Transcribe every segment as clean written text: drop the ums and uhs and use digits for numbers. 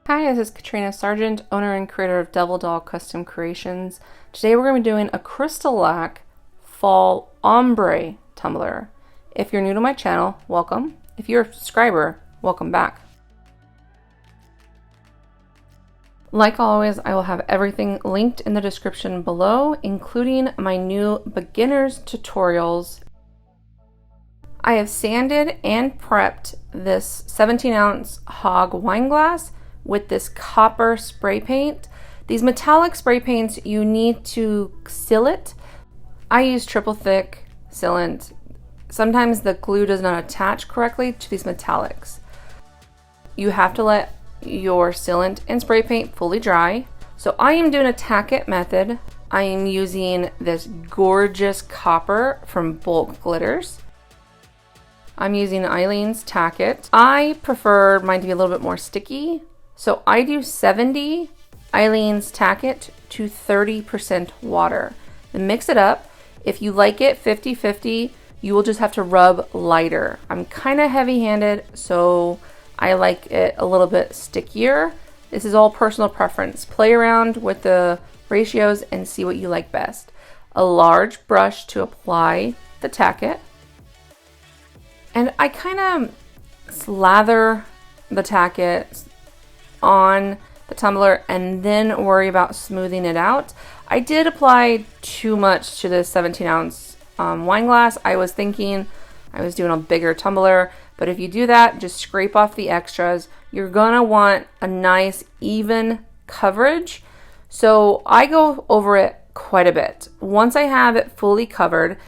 Hi, this is Katrina Sargent, owner and creator of Devil Doll Custom Creations. Today we're going to be doing a Crystalac Fall Ombre Tumbler. If you're new to my channel, welcome. If you're a subscriber, welcome back. Like always, I will have everything linked in the description below, including my new beginner's tutorials. I have sanded and prepped this 17-ounce hog wine glass with this copper spray paint. These metallic spray paints, you need to seal it. I use triple thick sealant. Sometimes the glue does not attach correctly to these metallics. You have to let your sealant and spray paint fully dry. So I am doing a tack-it method. I am using this gorgeous copper from BulkGlitters. I'm using Eileen's tack-it. I prefer mine to be a little bit more sticky. So I do 70 Eileen's tack-it to 30% water. Then mix it up. If you like it 50-50, you will just have to rub lighter. I'm kind of heavy-handed, so I like it a little bit stickier. This is all personal preference. Play around with the ratios and see what you like best. A large brush to apply the tack-it. And I kind of slather the tack-it on the tumbler and then worry about smoothing it out. I did apply too much to this 17-ounce wine glass. I was thinking I was doing a bigger tumbler, but if you do that, just scrape off the extras. You're gonna want a nice even coverage. So I go over it quite a bit. Once I have it fully covered,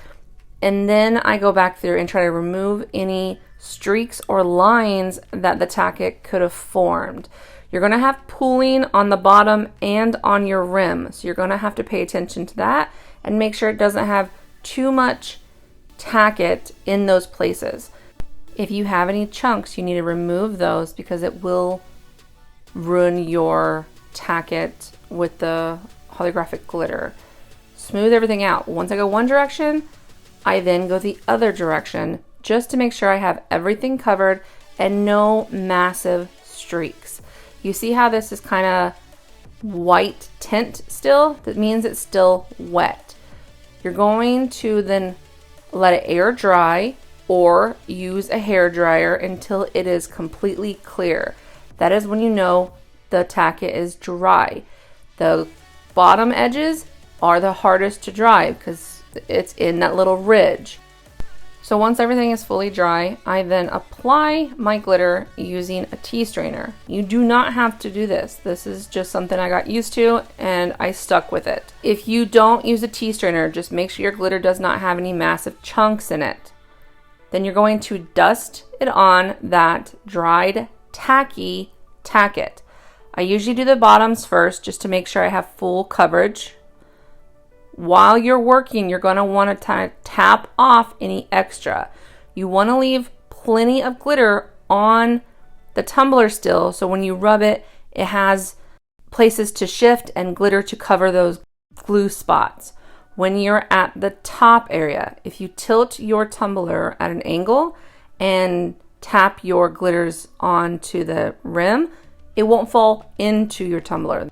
and then I go back through and try to remove any streaks or lines that the tack-it could have formed. You're going to have pooling on the bottom and on your rim, so you're going to have to pay attention to that and make sure it doesn't have too much tack-it in those places. If you have any chunks, you need to remove those because it will ruin your tack-it with the holographic glitter. Smooth everything out. Once I go one direction, I then go the other direction just to make sure I have everything covered and no massive streaks. You see how this is kind of white tint still? That means it's still wet. You're going to then let it air dry or use a hair dryer until it is completely clear. That is when you know the tack-it is dry. The bottom edges are the hardest to dry because it's in that little ridge. So once everything is fully dry, I then apply my glitter using a tea strainer. You do not have to do this. This is just something I got used to and I stuck with it. If you don't use a tea strainer, just make sure your glitter does not have any massive chunks in it. Then you're going to dust it on that dried tacky tack-it. I usually do the bottoms first just to make sure I have full coverage. While you're working, you're going to want to tap off any extra. You want to leave plenty of glitter on the tumbler still, so when you rub it, it has places to shift and glitter to cover those glue spots. When you're at the top area, if you tilt your tumbler at an angle and tap your glitters onto the rim, it won't fall into your tumbler.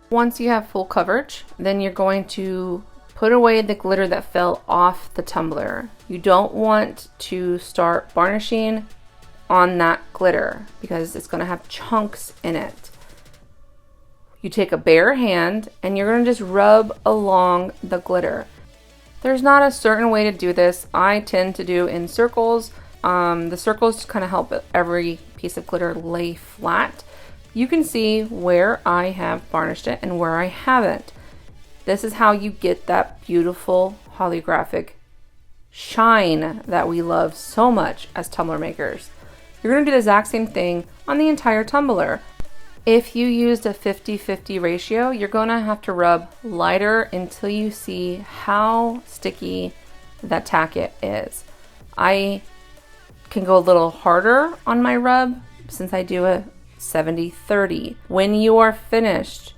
Once you have full coverage, then you're going to put away the glitter that fell off the tumbler. You don't want to start varnishing on that glitter because it's going to have chunks in it. You take a bare hand and you're going to just rub along the glitter. There's not a certain way to do this. I tend to do in circles. The circles just kind of help every piece of glitter lay flat. You can see where I have varnished it and where I haven't. This is how you get that beautiful holographic shine that we love so much as tumbler makers. You're gonna do the exact same thing on the entire tumbler. If you used a 50-50 ratio, you're gonna have to rub lighter until you see how sticky that tack-it is. I can go a little harder on my rub since I do a 70-30. When you are finished,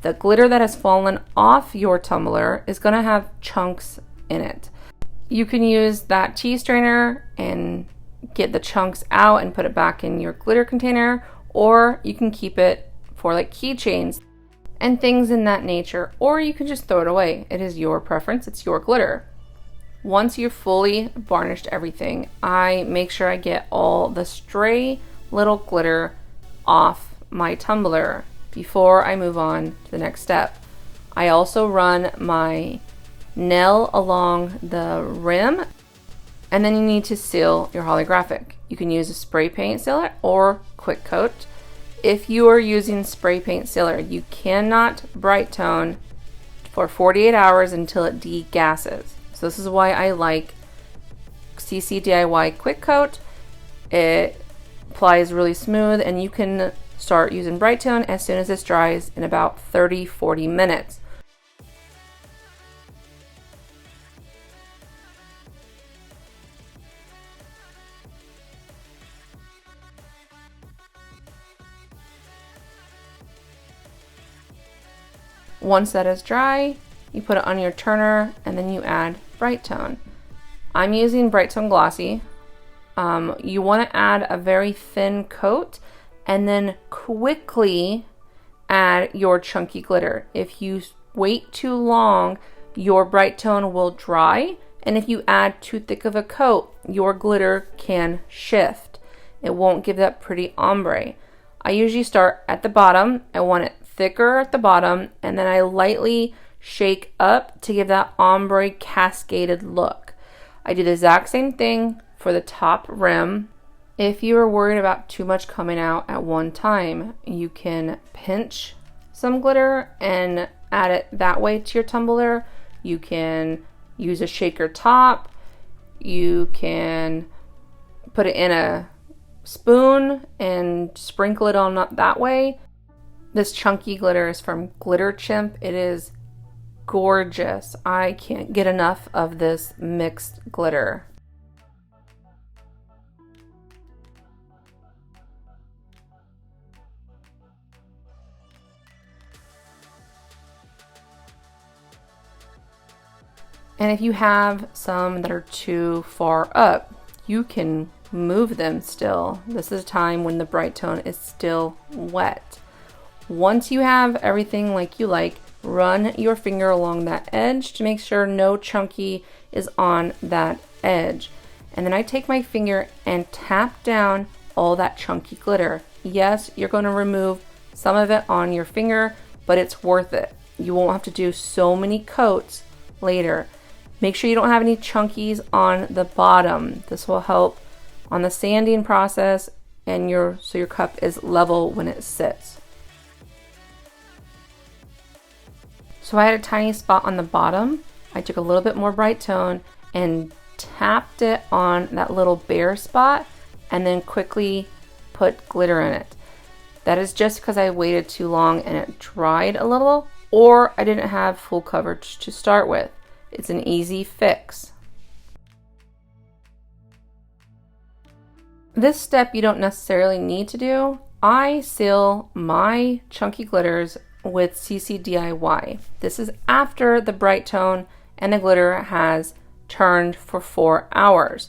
the glitter that has fallen off your tumbler is gonna have chunks in it. You can use that tea strainer and get the chunks out and put it back in your glitter container, or you can keep it for like keychains and things in that nature, or you can just throw it away. It is your preference, it's your glitter. Once you've fully varnished everything, I make sure I get all the stray little glitter off my tumbler before I move on to the next step. I also run my nail along the rim, and then you need to seal your holographic. You can use a spray paint sealer or quick coat. If you are using spray paint sealer, you cannot bright tone for 48 hours until it degasses. So this is why I like CCDIY quick coat. It applies really smooth, and you can start using bright tone as soon as this dries in about 30-40 minutes. Once that is dry, you put it on your turner and then you add bright tone. I'm using bright tone glossy. You want to add a very thin coat and then quickly add your chunky glitter. If you wait too long, your bright tone will dry, and if you add too thick of a coat, your glitter can shift. It won't give that pretty ombre. I usually start at the bottom. I want it thicker at the bottom, and then I lightly shake up to give that ombre cascaded look. I do the exact same thing for the top rim. If you are worried about too much coming out at one time, you can pinch some glitter and add it that way to your tumbler. You can use a shaker top. You can put it in a spoon and sprinkle it on up that way. This chunky glitter is from Glitter Chimp. It is gorgeous. I can't get enough of this mixed glitter. And if you have some that are too far up, you can move them still. This is a time when the bright tone is still wet. Once you have everything like you like, run your finger along that edge to make sure no chunky is on that edge. And then I take my finger and tap down all that chunky glitter. Yes, you're going to remove some of it on your finger, but it's worth it. You won't have to do so many coats later. Make sure you don't have any chunkies on the bottom. This will help on the sanding process, and so your cup is level when it sits. So I had a tiny spot on the bottom. I took a little bit more bright tone and tapped it on that little bare spot and then quickly put glitter in it. That is just because I waited too long and it dried a little, or I didn't have full coverage to start with. It's an easy fix. This step you don't necessarily need to do. I seal my chunky glitters with CCDIY. This is after the bright tone and the glitter has turned for 4 hours.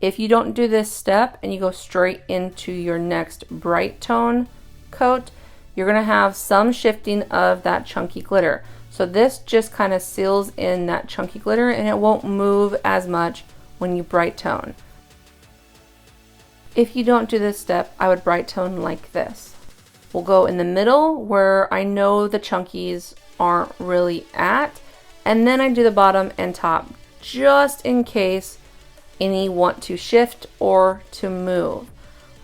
If you don't do this step and you go straight into your next bright tone coat, you're gonna have some shifting of that chunky glitter. So this just kind of seals in that chunky glitter and it won't move as much when you bright tone. If you don't do this step, I would bright tone like this. We'll go in the middle where I know the chunkies aren't really at, and then I do the bottom and top just in case any want to shift or to move.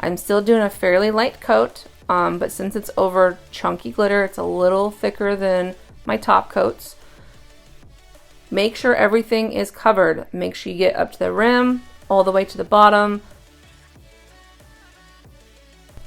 I'm still doing a fairly light coat, but since it's over chunky glitter, it's a little thicker than my top coats. Make sure everything is covered. Make sure you get up to the rim, all the way to the bottom.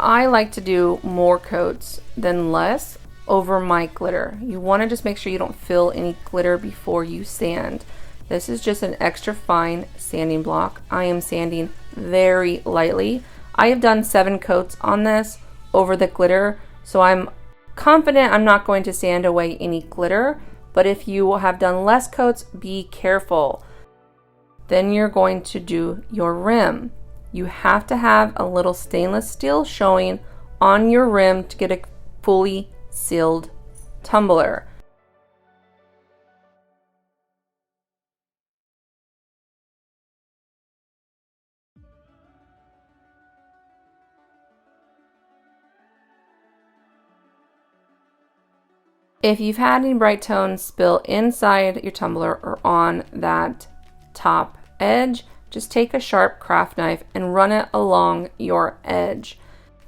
I like to do more coats than less over my glitter. You want to just make sure you don't fill any glitter before you sand. This is just an extra fine sanding block. I am sanding very lightly. I have done 7 coats on this over the glitter, so I'm confident I'm not going to sand away any glitter, but if you have done less coats, be careful. Then you're going to do your rim. You have to have a little stainless steel showing on your rim to get a fully sealed tumbler. If you've had any Brite tones spill inside your tumbler or on that top edge, just take a sharp craft knife and run it along your edge.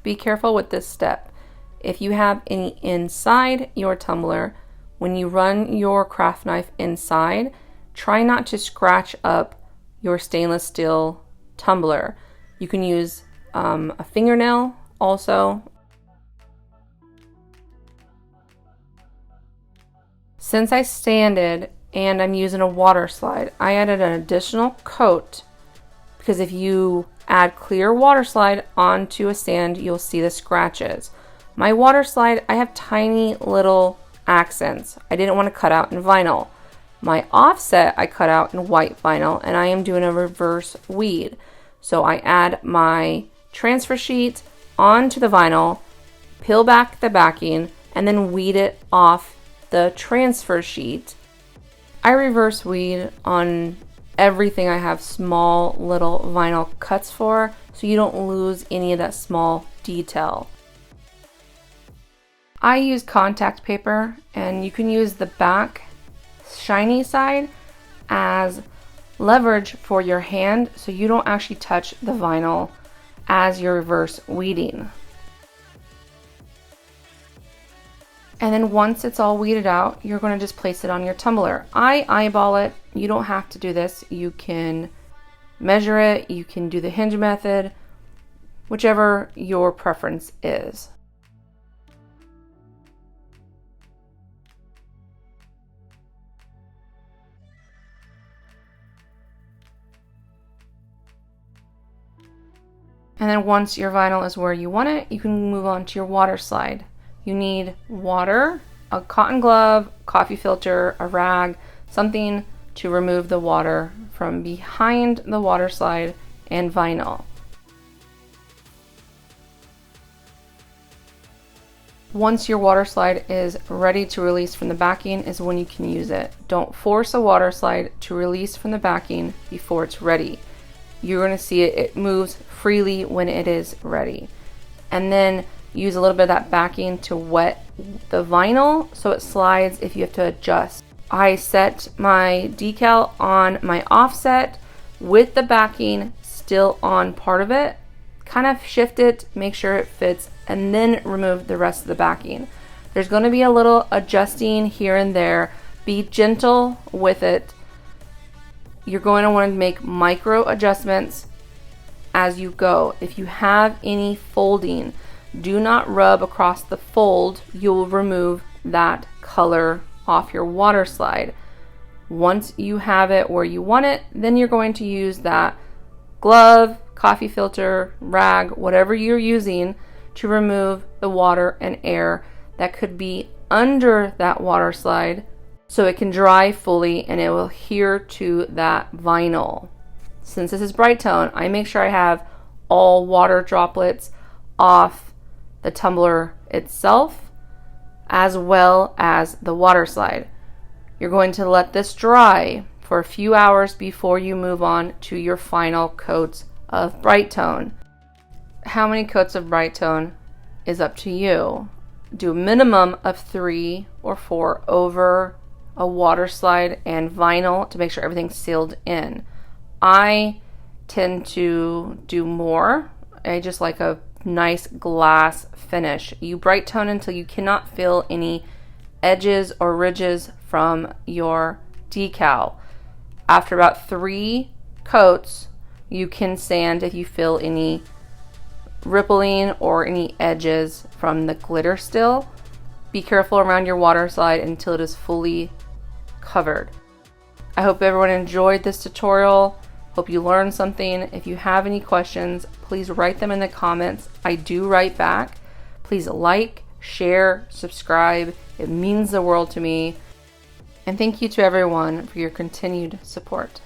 Be careful with this step. If you have any inside your tumbler, when you run your craft knife inside, try not to scratch up your stainless steel tumbler. You can use a fingernail also. Since I sanded and I'm using a water slide, I added an additional coat, because if you add clear water slide onto a sand, you'll see the scratches. My water slide, I have tiny little accents. I didn't want to cut out in vinyl. My offset I cut out in white vinyl, and I am doing a reverse weed. So I add my transfer sheet onto the vinyl, peel back the backing, and then weed it off the transfer sheet. I reverse weed on everything I have small little vinyl cuts for, so you don't lose any of that small detail. I use contact paper, and you can use the back shiny side as leverage for your hand so you don't actually touch the vinyl as you're reverse weeding. And then once it's all weeded out, you're going to just place it on your tumbler. I eyeball it. You don't have to do this. You can measure it. You can do the hinge method, whichever your preference is. And then once your vinyl is where you want it, you can move on to your water slide. You need water, a cotton glove, coffee filter, a rag, something to remove the water from behind the water slide and vinyl. Once your water slide is ready to release from the backing is when you can use it. Don't force a water slide to release from the backing before it's ready. You're going to see it moves freely when it is ready. And then use a little bit of that backing to wet the vinyl so it slides if you have to adjust. I set my decal on my offset with the backing still on part of it. Kind of shift it, make sure it fits, and then remove the rest of the backing. There's going to be a little adjusting here and there. Be gentle with it. You're going to want to make micro adjustments as you go. If you have any folding, do not rub across the fold. You'll remove that color off your water slide. Once you have it where you want it, then you're going to use that glove, coffee filter, rag, whatever you're using to remove the water and air that could be under that water slide so it can dry fully and it will adhere to that vinyl. Since this is Brite tone, I make sure I have all water droplets off the tumbler itself as well as the water slide. You're going to let this dry for a few hours before you move on to your final coats of Brite tone. How many coats of Brite tone is up to you. Do a minimum of 3 or 4 over a water slide and vinyl to make sure everything's sealed in. I tend to do more. I just like a nice glass finish. You Brite tone until you cannot feel any edges or ridges from your decal. After about 3 coats, you can sand if you feel any rippling or any edges from the glitter still. Be careful around your water slide until it is fully covered. I hope everyone enjoyed this tutorial. Hope you learned something. If you have any questions, please write them in the comments. I do write back. Please like, share, subscribe. It means the world to me. And thank you to everyone for your continued support.